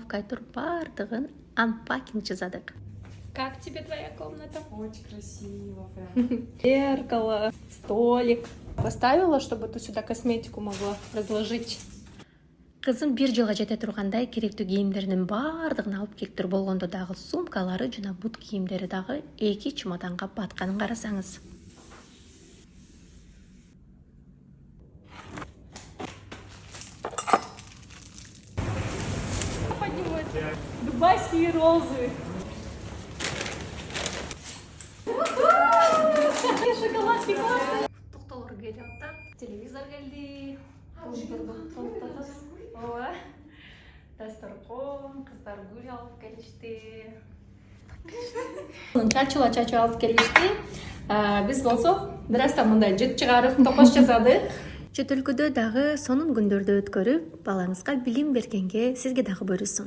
Кайтур бардығын анпакинг жасадық. Как тебе твоя комната? Очень красиво прям. Зеркало, столик. Поставила, чтобы ты сюда косметику могла разложить. Қызым бир жылға жете тургандай керектүү кийимдеринин бардығын алып келиптир болгондо дагы сумкалары жана бут кийимдери дагы 2 чемоданга батканын карасаңыз. Дубайские розы. Шоколадки классные. Токтолор келип атат, телевизор келди. Дасторкон, кыздар гүл алып келишти. Чачыла алып келишти. Биз болсо бир аздан мындай жыт чыгарып токош жасадык. Чөт өлкөдө дагы сонун күндөрдү өткөрүп, балаңызга билим бергенге сизге дагы буйрусун.